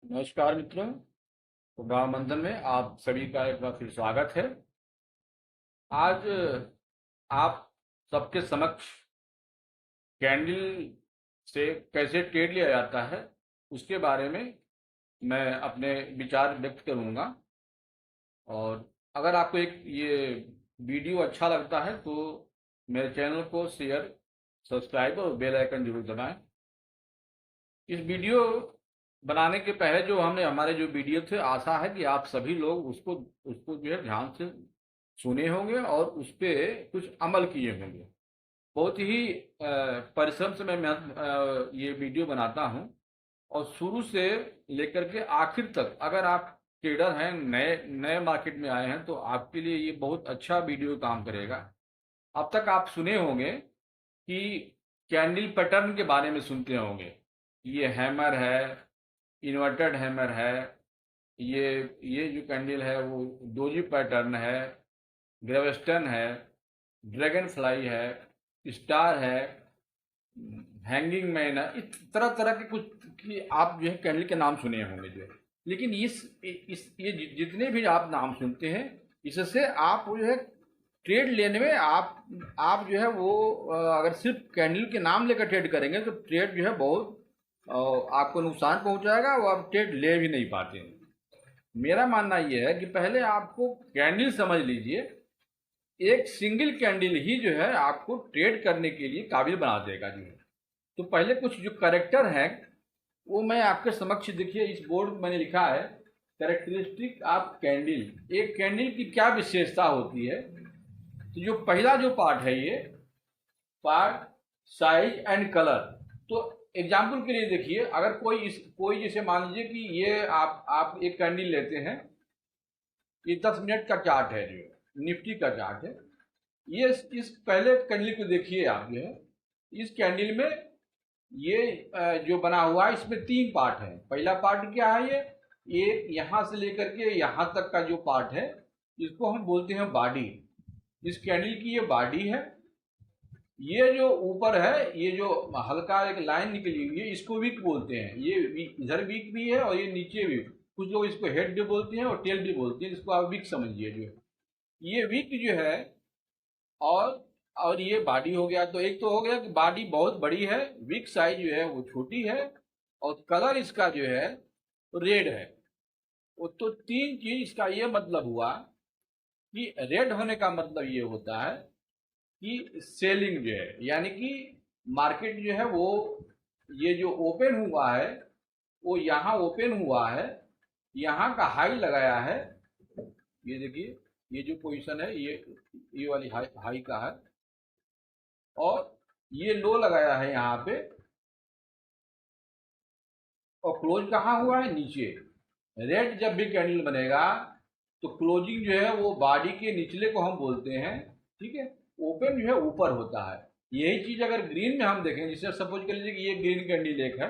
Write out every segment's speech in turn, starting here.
नमस्कार मित्रों। प्रभाव मंथन में आप सभी का एक बार फिर स्वागत है। आज आप सबके समक्ष कैंडल से कैसे ट्रेड लिया जाता है उसके बारे में मैं अपने विचार व्यक्त करूंगा। और अगर आपको एक ये वीडियो अच्छा लगता है तो मेरे चैनल को शेयर, सब्सक्राइब और बेल आइकन जरूर दबाएं। इस वीडियो बनाने के पहले जो हमने हमारे जो वीडियो थे, आशा है कि आप सभी लोग उसको उसको जो है ध्यान से सुने होंगे और उस पे कुछ अमल किए होंगे। बहुत ही परिश्रम से मैं ये वीडियो बनाता हूँ और शुरू से लेकर के आखिर तक अगर आप ट्रेडर हैं, नए नए मार्केट में आए हैं तो आपके लिए ये बहुत अच्छा वीडियो काम करेगा। अब तक आप सुने होंगे कि कैंडल पैटर्न के बारे में सुनते होंगे। ये हैमर है, इन्वर्टेड हैमर है, ये ये जो कैंडल है वो डोजी पैटर्न है, ग्रेविस्टन है, ड्रैगन फ्लाई है, स्टार है, हैंगिंग मैन है। इस तरह तरह के कुछ की आप जो है कैंडल के नाम सुने होंगे जो है। लेकिन इस ये जितने भी आप नाम सुनते हैं, इससे आप जो है ट्रेड लेने में आप जो है वो अगर सिर्फ कैंडल के नाम लेकर ट्रेड करेंगे तो ट्रेड जो है बहुत आपको नुकसान पहुंचाएगा और आप ट्रेड ले भी नहीं पाते हैं। मेरा मानना यह है कि पहले आपको कैंडल समझ लीजिए। एक सिंगल कैंडल ही जो है आपको ट्रेड करने के लिए काबिल बना देगा जो है। तो पहले कुछ जो करेक्टर हैं वो मैं आपके समक्ष, देखिए इस बोर्ड में मैंने लिखा है कैरेक्टरिस्टिक ऑफ कैंडल। एक कैंडल की क्या विशेषता होती है। तो जो पहला जो पार्ट है, ये पार्ट साइज एंड कलर। तो एग्जाम्पल के लिए देखिए, अगर कोई जैसे मान लीजिए कि ये आप एक कैंडल लेते हैं, ये 10 मिनट का चार्ट है जो निफ्टी का चार्ट है। ये इस पहले कैंडल को देखिए आप जो है। इस कैंडल में ये जो बना हुआ है इसमें 3 पार्ट हैं। पहला पार्ट क्या है, ये यहाँ से लेकर के यहाँ तक का जो पार्ट है इसको हम बोलते हैं बॉडी। इस कैंडल की ये बॉडी है। ये जो ऊपर है, ये जो हल्का एक लाइन निकली हुई है, इसको वीक बोलते हैं। ये इधर वीक भी है और ये नीचे भी। कुछ लोग इसको हेड भी बोलते हैं और टेल भी बोलते हैं। इसको आप वीक समझिए जो है। ये वीक जो है और और ये बॉडी हो गया। तो एक तो हो गया कि बॉडी बहुत बड़ी है, वीक साइज जो है वो छोटी है, और कलर इसका जो है रेड है। वो तो 3 चीज इसका ये मतलब हुआ कि रेड होने का मतलब ये होता है कि सेलिंग जो है, यानी कि मार्केट जो है वो ये जो ओपन हुआ है वो यहाँ ओपन हुआ है, यहाँ का हाई लगाया है। ये देखिए, ये जो पोजीशन है ये वाली हाई का है, और ये लो लगाया है यहाँ पे, और क्लोज कहाँ हुआ है, नीचे। रेड जब भी कैंडल बनेगा तो क्लोजिंग जो है वो बॉडी के निचले को हम बोलते हैं, ठीक है। ओपन जो है ऊपर होता है। यही चीज अगर ग्रीन में हम देखें, जैसे सपोज कर लीजिए कि ये ग्रीन कैंडल एक है।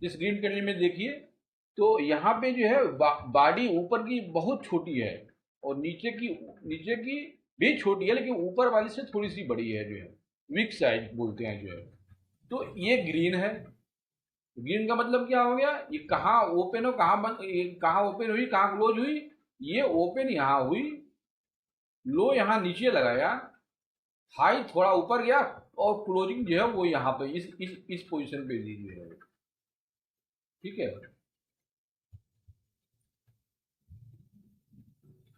इस ग्रीन कैंडल में देखिए तो यहाँ पे जो है बॉडी ऊपर की बहुत छोटी है और नीचे की भी छोटी है, लेकिन ऊपर वाली से थोड़ी सी बड़ी है जो है, वीक साइज बोलते हैं जो है। तो ये ग्रीन है। ग्रीन का मतलब क्या हो गया, ये कहाँ ओपन हो, कहाँ बंद, ये कहाँ ओपन हुई, कहाँ क्लोज हुई। ये ओपन यहाँ हुई, लो यहाँ नीचे लगाया, हाई थोड़ा ऊपर गया, और क्लोजिंग जो है वो यहाँ पे इस पोजीशन पे दी हुई है, ठीक है।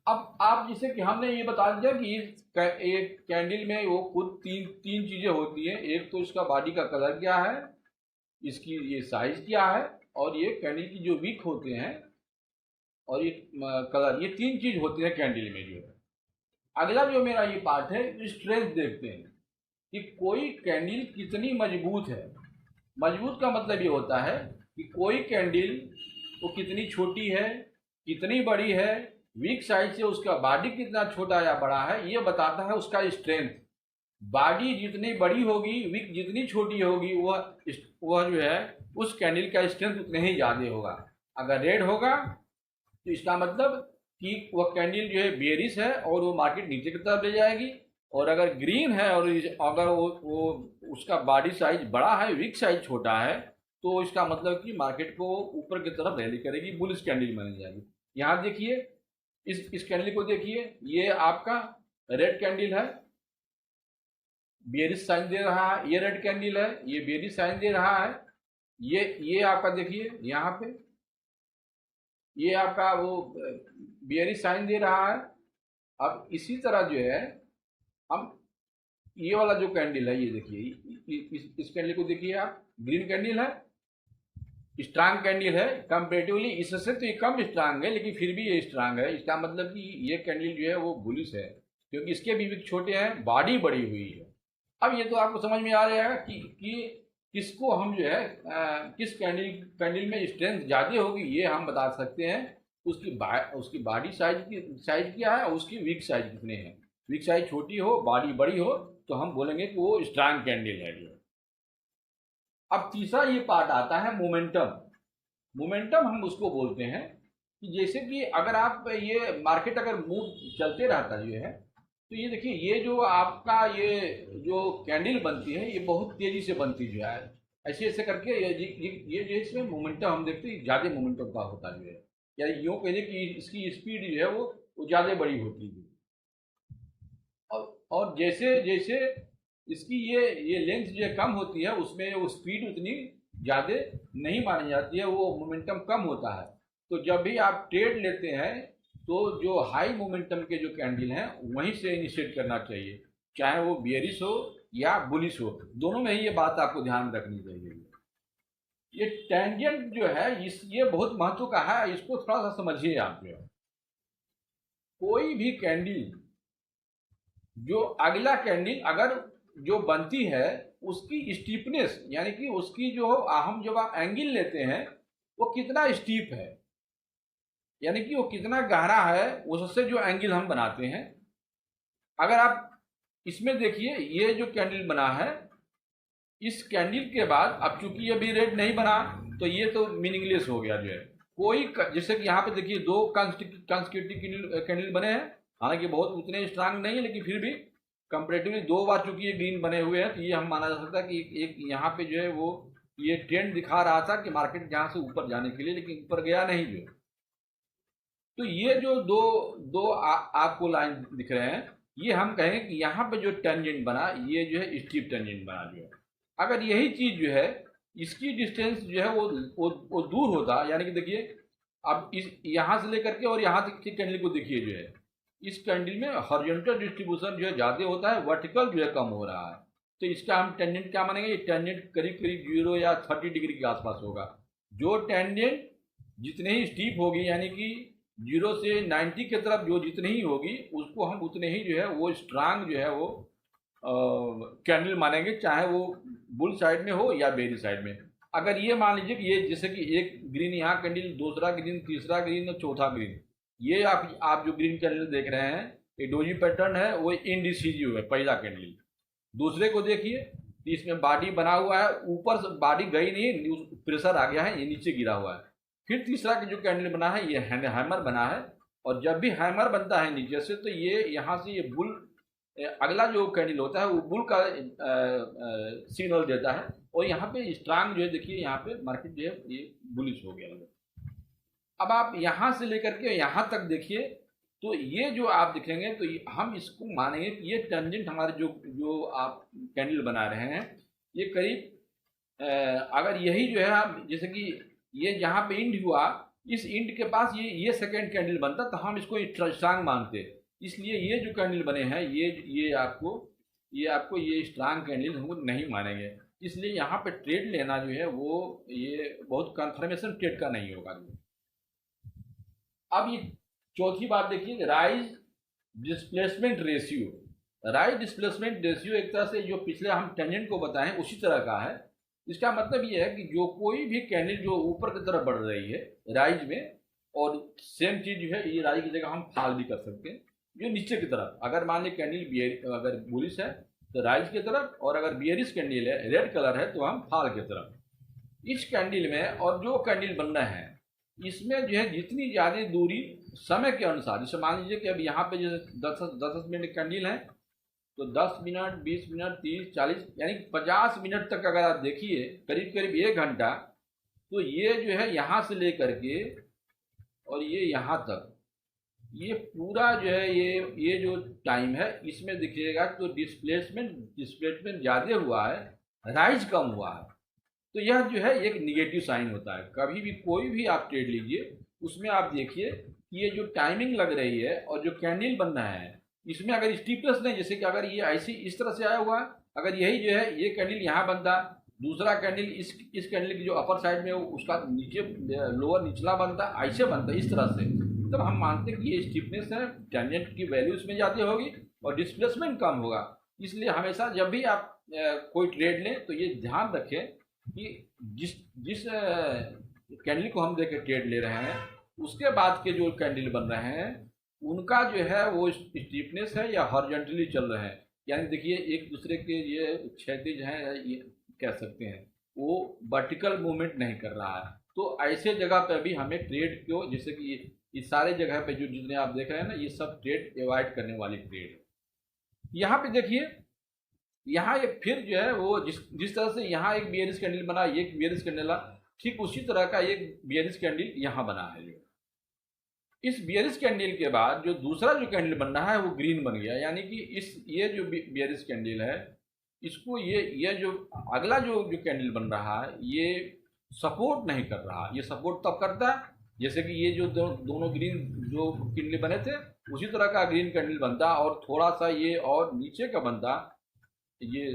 अब आप जैसे कि हमने ये बता दिया कि एक कैंडल में वो खुद तीन तीन चीजें होती हैं। एक तो इसका बॉडी का कलर क्या है, इसकी ये साइज क्या है, और ये कैंडल की जो विक होते हैं और ये कलर, ये 3 चीज होती है कैंडल में जो है। अगला जो मेरा ये पार्ट है, स्ट्रेंथ देखते हैं कि कोई कैंडल कितनी मजबूत है। मजबूत का मतलब ये होता है कि कोई कैंडल वो कितनी छोटी है, कितनी बड़ी है, वीक साइड से उसका बॉडी कितना छोटा या बड़ा है, ये बताता है उसका स्ट्रेंथ। बॉडी जितनी बड़ी होगी, विक जितनी छोटी होगी, वह जो है उस कैंडल का स्ट्रेंथ उतने ही ज़्यादा होगा। अगर रेड होगा तो इसका मतलब कि वह कैंडल जो है बेरिश है और वो मार्केट नीचे की तरफ ले जाएगी। और अगर ग्रीन है और अगर वो उसका बॉडी साइज बड़ा है, विक साइज छोटा है, तो इसका मतलब कि मार्केट को ऊपर की तरफ रैली करेगी, बुलिश कैंडल मानी जाएगी। यहाँ देखिए इस कैंडल को देखिए, ये आपका रेड कैंडल है, बेयरिश साइन दे रहा है। ये रेड कैंडल है, ये बेयरिश साइन दे रहा है। ये आपका देखिए यहाँ पे ये आपका वो बेयरिश साइन दे रहा है। अब इसी तरह जो है हम ये वाला जो कैंडल है, ये देखिए इस कैंडल को देखिए आप, ग्रीन कैंडल है, स्ट्रांग कैंडल है कंपेरेटिवली, इससे तो ये कम स्ट्रांग है लेकिन फिर भी ये स्ट्रांग है। इसका मतलब कि ये कैंडल जो है वो बुलिश है, क्योंकि इसके भी छोटे हैं, बॉडी बड़ी हुई है। अब ये तो आपको समझ में आ रहा है कि किसको हम जो है किस कैंडल में स्ट्रेंथ ज़्यादा होगी ये हम बता सकते हैं। उसकी बॉडी साइज क्या है और उसकी वीक साइज कितने हैं। वीक साइज छोटी हो, बॉडी बड़ी हो, तो हम बोलेंगे कि वो स्ट्रांग कैंडल है जो। अब तीसरा ये पार्ट आता है मोमेंटम। मोमेंटम हम उसको बोलते हैं कि जैसे कि अगर आप ये मार्केट अगर मूव चलते रहता जो है, तो ये देखिए ये जो आपका ये जो कैंडल बनती है ये बहुत तेजी से बनती जो है, ऐसे ऐसे करके ये जो इसमें मोमेंटम हम देखते हैं ज़्यादा मोमेंटम का होता जो है, या यूँ कहिए कि इसकी स्पीड जो है वो ज़्यादा बड़ी होती है। और जैसे जैसे इसकी ये लेंथ जो है कम होती है, उसमें वो स्पीड उतनी ज़्यादा नहीं मानी जाती है, वो मोमेंटम कम होता है। तो जब भी आप ट्रेड लेते हैं तो जो हाई मोमेंटम के जो कैंडल हैं वहीं से इनिशिएट करना चाहिए, चाहे वो बियरिश हो या बुलिश हो, दोनों में ही ये बात आपको ध्यान रखनी चाहिए। ये टेंजेंट जो है ये बहुत महत्व का है, इसको थोड़ा सा समझिए आप। जो कोई भी कैंडल जो अगला कैंडल अगर जो बनती है उसकी स्टीपनेस, यानी कि उसकी जो हम जब एंगल लेते हैं वो कितना स्टीप है, यानी कि वो कितना गहरा है, उससे जो एंगल हम बनाते हैं। अगर आप इसमें देखिए ये जो कैंडल बना है, इस कैंडल के बाद अब चूंकि ये भी रेड नहीं बना तो ये तो मीनिंगलेस हो गया जो है। कोई जैसे कि यहाँ पे देखिए दो कंस्टिट्यूटिव कैंडल बने हैं, हालांकि बहुत उतने स्ट्रांग नहीं है लेकिन फिर भी कंपेरेटिवली दो बार चूंकि ये ग्रीन बने हुए हैं, तो ये हम माना जा सकता है कि एक यहाँ पे जो है वो ये ट्रेंड दिखा रहा था कि मार्केट यहाँ से ऊपर जाने के लिए, लेकिन ऊपर गया नहीं जो। तो ये जो दो आपको लाइन दिख रहे हैं, ये हम कहेंगे कि यहाँ पे जो टेंजेंट बना ये जो है स्टीप टेंजेंट बना जो है। अगर यही चीज जो है इसकी डिस्टेंस जो है वो दूर होता, यानी कि देखिए अब इस यहाँ से लेकर के और यहाँ तक की कैंडल को देखिए जो है, इस कैंडल में हॉरिजॉन्टल डिस्ट्रीब्यूशन जो है ज़्यादा होता है, वर्टिकल जो है कम हो रहा है, तो इसका हम टेंजेंट क्या मानेंगे, ये टेंजेंट करीब करीब 0 या 30 डिग्री के आसपास होगा। जो टेंजेंट जितने ही स्टीप होगी, यानी कि 0 से 90 की तरफ जो जितनी ही होगी, उसको हम उतने ही जो है वो स्ट्रांग जो है वो कैंडल मानेंगे, चाहे वो बुल साइड में हो या बेरी साइड में। अगर ये मान लीजिए कि ये जैसे कि एक ग्रीन यहाँ कैंडल, दूसरा ग्रीन, तीसरा ग्रीन और चौथा ग्रीन, ये आप जो ग्रीन कैंडल देख रहे हैं ये डोजी पैटर्न है, वो इनडिसीजिव है पहला कैंडल। दूसरे को देखिए तो इसमें बॉडी बना हुआ है, ऊपर से बॉडी गई नहीं, प्रेशर आ गया है, ये नीचे गिरा हुआ है। फिर तीसरा जो कैंडल बना है ये हैमर बना है, और जब भी हैमर बनता है नीचे से तो ये यहाँ से ये बुल, अगला जो कैंडल होता है वो बुल का सिग्नल देता है, और यहाँ पे स्ट्रांग जो है देखिए यहाँ पे मार्केट जो है ये बुलिश हो गया। अब आप यहाँ से लेकर के यहाँ तक देखिए तो ये जो आप दिखेंगे तो हम इसको मानेंगे कि ये टेंजेंट हमारे जो आप कैंडल बना रहे हैं ये करीब अगर यही जो है आप जैसे कि ये जहाँ पे इंड हुआ, इस इंड के पास ये सेकेंड कैंडल बनता तो हम इसको स्ट्रांग मानते। इसलिए ये जो कैंडल बने हैं ये आपको ये स्ट्रांग कैंडल हमको नहीं मानेंगे। इसलिए यहाँ पे ट्रेड लेना जो है वो ये बहुत कंफर्मेशन ट्रेड का नहीं होगा। अब ये चौथी बात देखिए, rise displacement ratio. Rise displacement ratio एक तरह से जो पिछले हम टेंजेंट को बताएं उसी तरह का है। इसका मतलब ये है कि जो कोई भी कैंडल जो ऊपर की तरफ बढ़ रही है राइज में, और सेम चीज जो है ये राइज की जगह हम फॉल भी कर सकते हैं, जो नीचे की तरफ अगर मान ली कैंडल अगर बुलिश है तो राइज की तरफ, और अगर बियरिश कैंडल है रेड कलर है तो हम फॉल की तरफ। इस कैंडल में और जो कैंडल बन रहे हैं इसमें जो है जितनी ज़्यादा दूरी समय के अनुसार, जैसे मान लीजिए कि अब यहाँ पे जैसे 10 मिनट कैंडल है तो 10 मिनट, 20 मिनट, 30, 40 यानी 50 मिनट तक अगर आप देखिए, करीब करीब 1 घंटा, तो ये जो है यहाँ से लेकर के और ये यहाँ तक, ये पूरा जो है ये जो टाइम है इसमें दिखिएगा तो डिस्प्लेसमेंट ज़्यादा हुआ है, राइज कम हुआ है। तो यह जो है एक निगेटिव साइन होता है। कभी भी कोई भी आप ट्रेड लीजिए उसमें आप देखिए कि ये जो टाइमिंग लग रही है और जो कैंडल बन रहा है इसमें अगर स्टीपनेस नहीं, जैसे कि अगर ये ऐसी इस तरह से आया हुआ है, अगर यही जो है ये कैंडल यहाँ बनता, दूसरा कैंडल इस कैंडल की जो अपर साइड में उसका नीचे लोअर निचला बनता, ऐसे बनता इस तरह से, तब हम मानते हैं कि ये स्टीपनेस है, टेंजेंट की वैल्यू इसमें ज़्यादा होगी और डिस्प्लेसमेंट कम होगा। इसलिए हमेशा जब भी आप कोई ट्रेड लें तो ये ध्यान रखें कि जिस कैंडल को हम देखे ट्रेड ले रहे हैं उसके बाद के जो कैंडल बन रहे हैं उनका जो है वो स्टीपनेस है या हॉरिजॉन्टली चल रहे हैं, यानी देखिए एक दूसरे के ये क्षैतिज हैं, ये कह सकते हैं, वो वर्टिकल मूवमेंट नहीं कर रहा है। तो ऐसे जगह पे भी हमें ट्रेड को, जैसे कि ये सारे जगह पे जो जितने आप देख रहे हैं ना, ये सब ट्रेड एवॉइड करने वाली ट्रेड है। यहाँ पे देखिए, यहाँ एक फिर जो है वो जिस तरह से यहाँ एक बियरिश कैंडल बना, एक बियरिश कैंडल, ठीक उसी तरह का एक बियरिश कैंडल यहाँ बना है। जो इस बियरिश कैंडल के बाद जो दूसरा जो कैंडल बन रहा है वो ग्रीन बन गया, यानी कि ये जो बियरिश कैंडल है इसको ये जो अगला जो कैंडल बन रहा है ये सपोर्ट नहीं कर रहा। ये सपोर्ट तब करता है जैसे कि ये जो दोनों ग्रीन जो कैंडल बने थे उसी तरह का ग्रीन कैंडल बनता और थोड़ा सा ये और नीचे का बनता, ये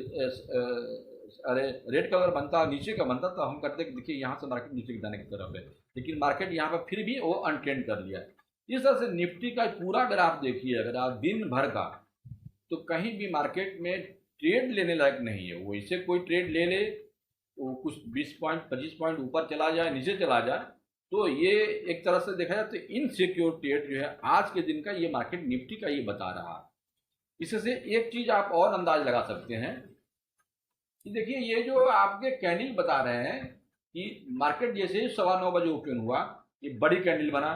अरे रेड कलर बनता नीचे का बनता, तो हम करते देखिए यहाँ से मार्केट नीचे की जाने की तरफ है, लेकिन मार्केट यहाँ पर फिर भी वो अनट्रेंड कर लिया। इस तरह से निफ्टी का पूरा ग्राफ देखिए अगर आप दिन भर का, तो कहीं भी मार्केट में ट्रेड लेने लायक नहीं है। वो इसे कोई ट्रेड ले ले, वो कुछ 20 पॉइंट 25 पॉइंट ऊपर चला जाए नीचे चला जाए, तो ये एक तरह से देखा जाए तो इनसिक्योर ट्रेड जो है आज के दिन का ये मार्केट निफ्टी का ये बता रहा है। इससे एक चीज़ आप और अंदाज लगा सकते हैं कि देखिए ये जो आपके कैंडल बता रहे हैं कि मार्केट जैसे ही 9:15 बजे ओपन हुआ ये बड़ी कैंडल बना,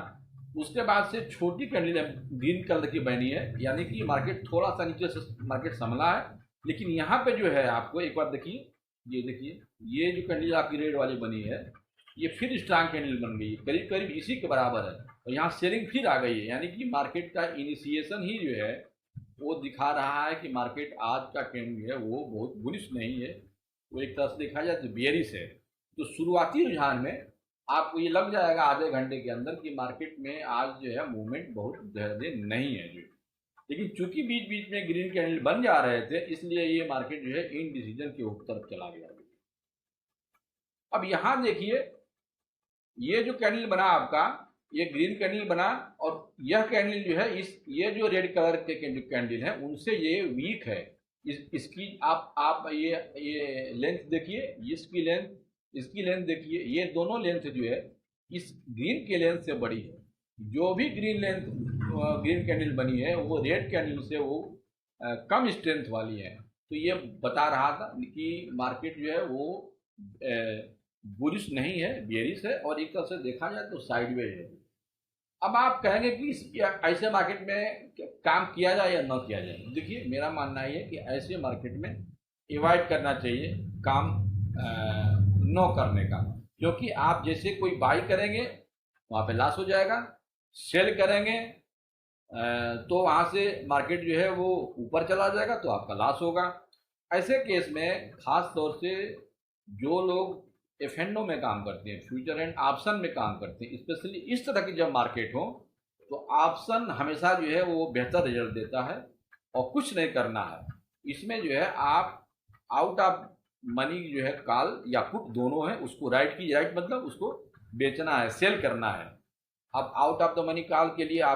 उसके बाद से छोटी कैंडल ग्रीन कलर की बनी है, यानी कि मार्केट थोड़ा सा नीचे से मार्केट संभला है। लेकिन यहाँ पे जो है आपको एक बार देखिए, ये देखिए ये जो कैंडल आपकी रेड वाली बनी है ये फिर स्ट्रांग कैंडल बन गई, करीब करीब इसी के बराबर है, और यहाँ सेलिंग फिर आ गई है, यानी कि मार्केट का इनिशिएशन ही जो है वो दिखा रहा है कि मार्केट आज का कैंडल है वो बहुत बुलिश नहीं है, वो एक तरह से देखा जाए तो बेयरिश है। तो शुरुआती रुझान में आपको ये लग जाएगा आधे घंटे के अंदर कि मार्केट में आज जो है मूवमेंट बहुत ज़्यादा नहीं है जो, लेकिन चूंकि बीच बीच में ग्रीन कैंडल बन जा रहे थे इसलिए ये मार्केट जो है इन डिसीजन के तरफ चला गया। अब यहाँ देखिए ये जो कैंडल बना आपका, ये ग्रीन कैंडल बना, और यह कैंडल जो है ये जो रेड कलर के जो कैंडल है उनसे ये वीक है। इसकी आप ये लेंथ देखिए, इसकी लेंथ देखिए, ये दोनों लेंथ जो है इस ग्रीन के लेंथ से बड़ी है। जो भी ग्रीन कैंडल बनी है वो रेड कैंडल से वो कम स्ट्रेंथ वाली है। तो ये बता रहा था कि मार्केट जो है वो बुलिश नहीं है, बेयरिश है, और एक तरह से देखा जाए तो साइडवेज है। अब आप कहेंगे कि ऐसे मार्केट में काम किया जाए या न किया जाए। देखिए मेरा मानना ये है कि ऐसे मार्केट में एवॉइड करना चाहिए काम न करने का, क्योंकि आप जैसे कोई बाई करेंगे वहाँ पे लॉस हो जाएगा, सेल करेंगे तो वहाँ से मार्केट जो है वो ऊपर चला जाएगा तो आपका लॉस होगा। ऐसे केस में खास तौर से जो लोग F&O में काम करते हैं, फ्यूचर एंड ऑप्शन में काम करते हैं, स्पेशली इस तरह की जब मार्केट हो तो ऑप्शन हमेशा जो है वो बेहतर रिजल्ट देता है, और कुछ नहीं करना है इसमें जो है आप आउट ऑफ मनी जो है कॉल या पुट दोनों है, उसको राइट मतलब उसको बेचना है, सेल करना है। अब out of the money call के लिए आप